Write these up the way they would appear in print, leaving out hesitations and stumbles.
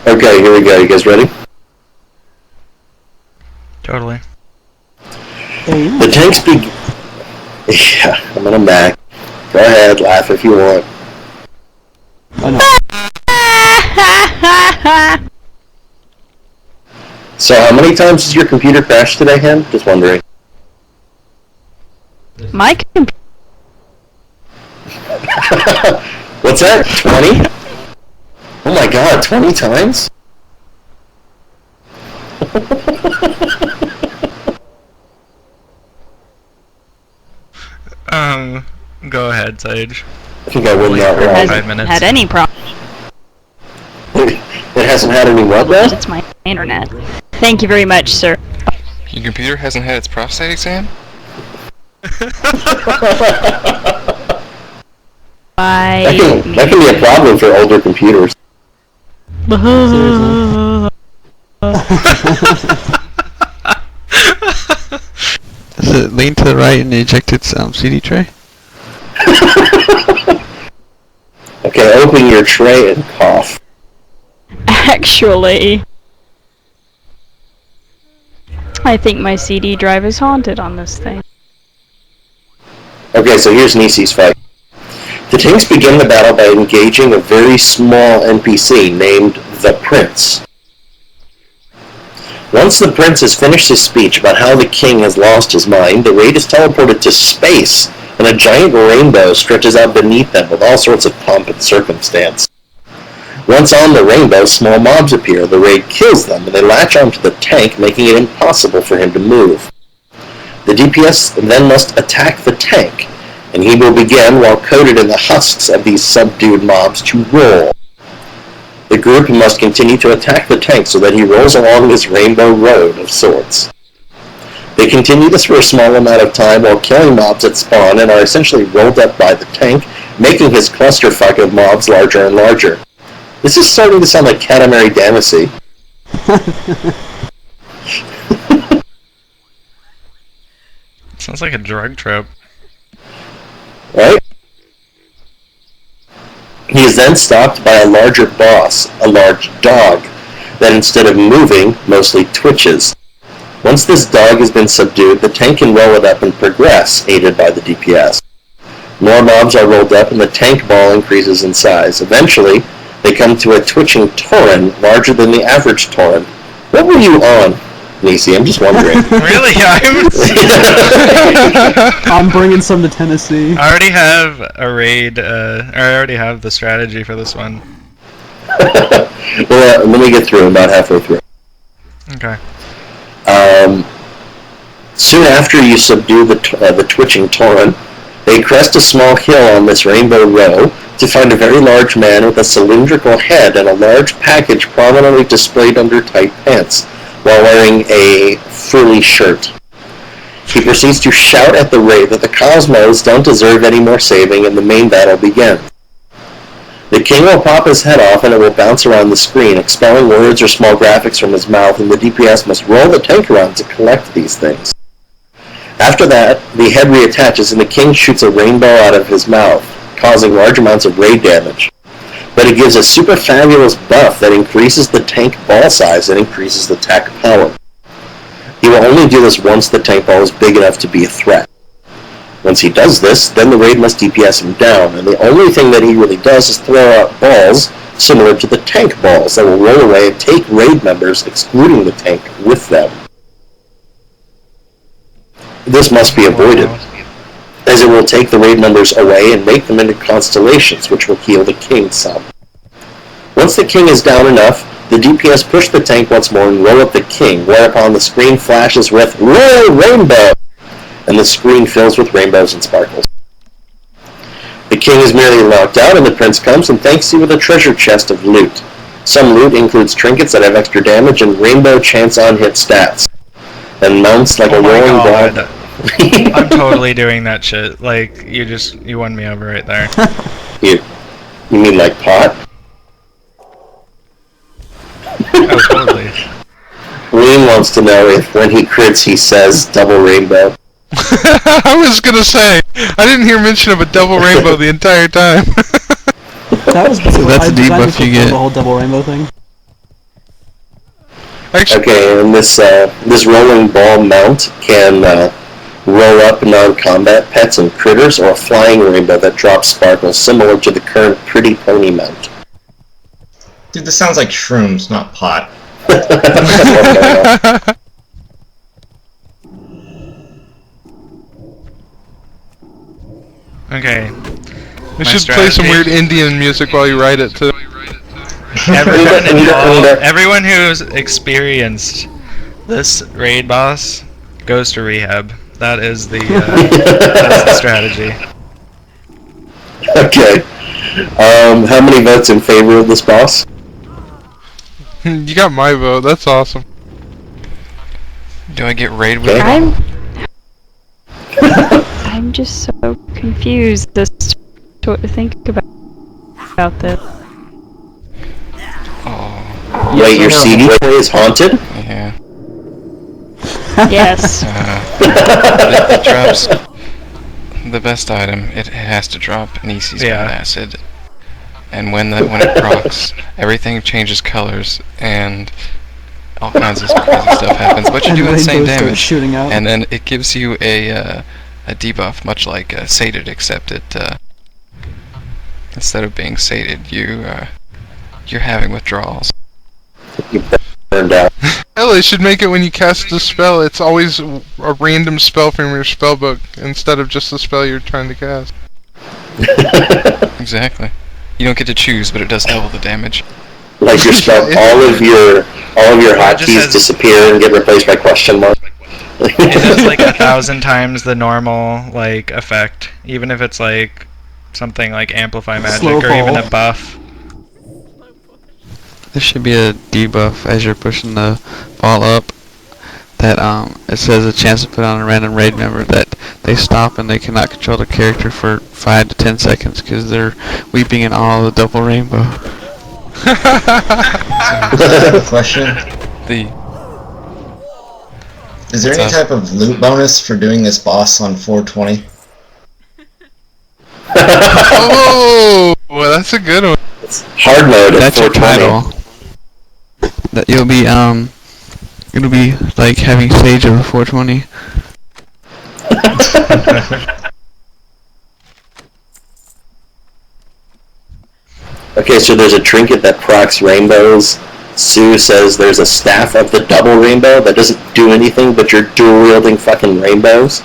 Okay, here we go. You guys ready? Totally. The tanks begin. Yeah, I'm on a Mac. Go ahead, laugh if you want. So, how many times has your computer crashed today, Hen? Just wondering. My computer. What's that? 20? Oh my god, 20 times? Go ahead, Sage. I think I win that round. Hasn't had any problem. It hasn't had any what, though? It's my internet. Thank you very much, sir. Your computer hasn't had its prostate exam? That can be a problem for older computers. Does it lean to the right and eject its CD tray? Okay, open your tray and cough. Actually, I think my CD drive is haunted on this thing. Okay, so here's Nicci's fight. The tanks begin the battle by engaging a very small NPC named the Prince. Once the Prince has finished his speech about how the king has lost his mind, the raid is teleported to space, and a giant rainbow stretches out beneath them with all sorts of pomp and circumstance. Once on the rainbow, small mobs appear. The raid kills them, and they latch onto the tank, making it impossible for him to move. The DPS then must attack the tank, and he will begin, while coated in the husks of these subdued mobs, to roll. The group must continue to attack the tank so that he rolls along this rainbow road of sorts. They continue this for a small amount of time while killing mobs at spawn and are essentially rolled up by the tank, making his clusterfuck of mobs larger and larger. This is starting to sound like Katamari Damacy. Sounds like a drug trope. Right? He is then stopped by a larger boss, a large dog, that instead of moving, mostly twitches. Once this dog has been subdued, the tank can roll it up and progress, aided by the DPS. More mobs are rolled up and the tank ball increases in size. Eventually, they come to a twitching Tauren larger than the average Tauren. What were you on, Nicci? I'm just wondering. Really? I'm bringing some to Tennessee. I already have a raid, or I already have the strategy for this one. Well, let me get through. I'm about halfway through. Okay. Soon after you subdue the twitching Tauren, they crest a small hill on this rainbow row to find a very large man with a cylindrical head and a large package prominently displayed under tight pants, while wearing a frilly shirt. He proceeds to shout at the raid that the Cosmos don't deserve any more saving, and the main battle begins. The king will pop his head off and it will bounce around the screen, expelling words or small graphics from his mouth, and the DPS must roll the tank around to collect these things. After that, the head reattaches and the king shoots a rainbow out of his mouth, causing large amounts of raid damage. But it gives a super fabulous buff that increases the tank ball size and increases the attack power. He will only do this once the tank ball is big enough to be a threat. Once he does this, then the raid must DPS him down, and the only thing that he really does is throw out balls similar to the tank balls that will roll away and take raid members, excluding the tank, with them. This must be avoided, as it will take the raid members away and make them into constellations, which will heal the king some. Once the king is down enough, the DPS push the tank once more and roll up the king, whereupon the screen flashes with "Roll Rainbow!" and the screen fills with rainbows and sparkles. The king is merely knocked out and the prince comes and thanks you with a treasure chest of loot. Some loot includes trinkets that have extra damage and rainbow chance on hit stats, and mounts like a rolling ball. I'm totally doing that shit. Like, you won me over right there. You mean like pot? Oh, totally. Liam wants to know if when he crits he says double rainbow. I was gonna say, I didn't hear mention of a double rainbow the entire time. That was So that's I a designed debuff you get. the whole double rainbow thing. Actually, Okay, and this rolling ball mount can roll up non-combat pets and critters, or a flying rainbow that drops sparkles similar to the current Pretty Pony mount. Dude, this sounds like shrooms, not pot. Okay. we should play some weird Indian music while you write it too. Everyone who's experienced this raid boss goes to rehab. That is the strategy. Okay. How many votes in favor of this boss? You got my vote. That's awesome. Do I get raid with Okay. I'm just so confused as to what to think about this. Oh, Wait, your CD player is haunted? yeah. Yes. It drops the best item. It has to drop Nicci's Yeah. Bad Acid. And when it procs, everything changes colors and all kinds of crazy stuff happens. But you And do insane rainbows start damage. shooting out. And then it gives you a debuff, much like sated, except it instead of being sated, you're having withdrawals. You burned out. Hell, they should make it when you cast a spell. It's always a random spell from your spellbook instead of just the spell you're trying to cast. Exactly. You don't get to choose, but it does double the damage. Like your spell, all of your It just hotkeys has- disappear and get replaced by question mark. It does like 1,000 times the normal like effect, even if it's like something like amplify magic Slow or even fall. a buff. There should be a debuff as you're pushing the ball up that it says a chance to put on a random raid member that they stop and they cannot control the character for 5 to 10 seconds because they're weeping in all the double rainbow. I have a question. Is there any What's up? type of loot bonus for doing this boss on 420? Oh, well, that's a good one. Hard mode at That's your 420. title. That you'll be it'll be like having Sage over 420. Okay, so there's a trinket that procs rainbows. Sue says there's a staff of the double rainbow that doesn't do anything, but you're dual wielding fucking rainbows.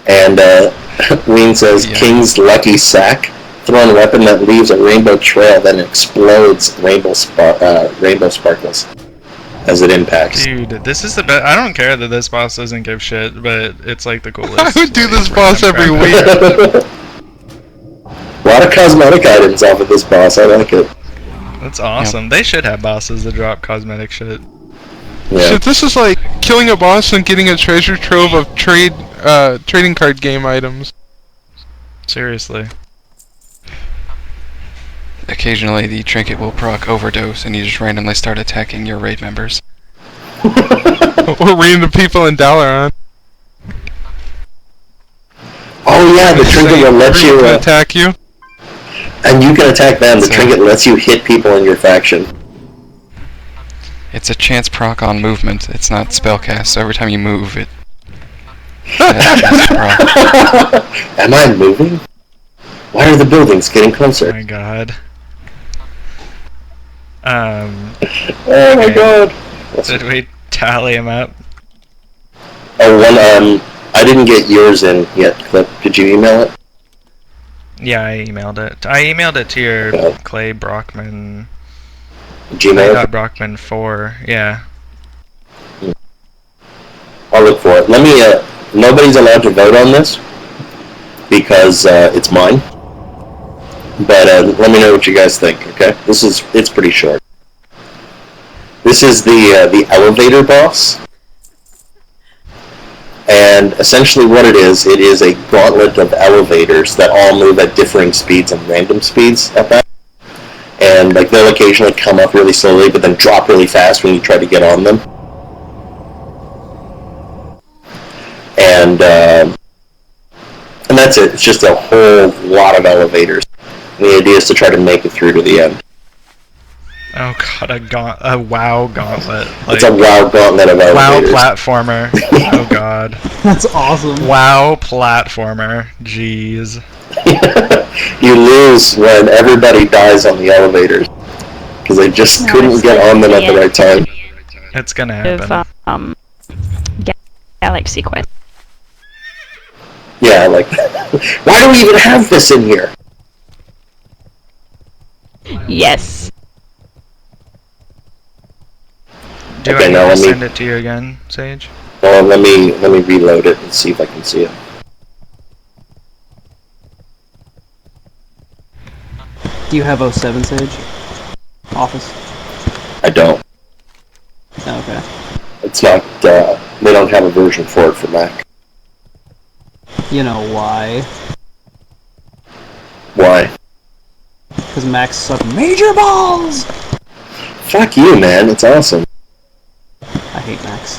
And Ween says Yeah. King's Lucky Sack, thrown weapon that leaves a rainbow trail, then explodes rainbow sparkles as it impacts. Dude, this is the best. I don't care that this boss doesn't give shit, but it's like the coolest. I would do like, this boss every random week. crap. A lot of cosmetic items off of this boss. I like it. That's awesome. They should have bosses that drop cosmetic shit. Yeah. Shit, this is like killing a boss and getting a treasure trove of trading card game items. Seriously. Occasionally, the trinket will proc overdose, and you just randomly start attacking your raid members. Or random people in Dalaran. Oh yeah, the trinket will let Everyone you, can attack you. and you can attack them. The So- trinket lets you hit people in your faction. It's a chance proc on movement. It's not spellcast, so every time you move, it has a chance to proc. Am I moving? Why are the buildings getting Oh closer? my god. Oh my okay. god. Did we tally him up? Oh, I didn't get yours in yet, Clip. Did you email it? Yeah, I emailed it. I emailed it to your Oh. Clay Brockman. Gmail? Brockman 4. Yeah. I'll look for it. Let me, nobody's allowed to vote on this because it's mine. But let me know what you guys think, okay? It's pretty short. This is the elevator boss. And essentially what it is a gauntlet of elevators that all move at differing speeds and random speeds at that. And like they'll occasionally come up really slowly but then drop really fast when you try to get on them. And that's it. It's just a whole lot of elevators. And the idea is to try to make it through to the end. Oh god, a WoW gauntlet. It's a WoW gauntlet of WoW elevators. platformer. Oh god. That's awesome. WoW platformer. Jeez. You lose when everybody dies on the elevators because they just No, couldn't it's get like on them at the the right time. It's gonna Of happen. Galaxy Quest. Yeah, like why do we even have this in here? Yes. Do Okay, I need now to let me- send it to you again, Sage? Well, let me reload it and see if I can see it. Do you have 07 Sage? Office? I don't. Okay. It's not. They don't have a version for it for Mac. You know why? Why? Because Macs suck major balls! Fuck you, man. It's awesome. I hate Macs.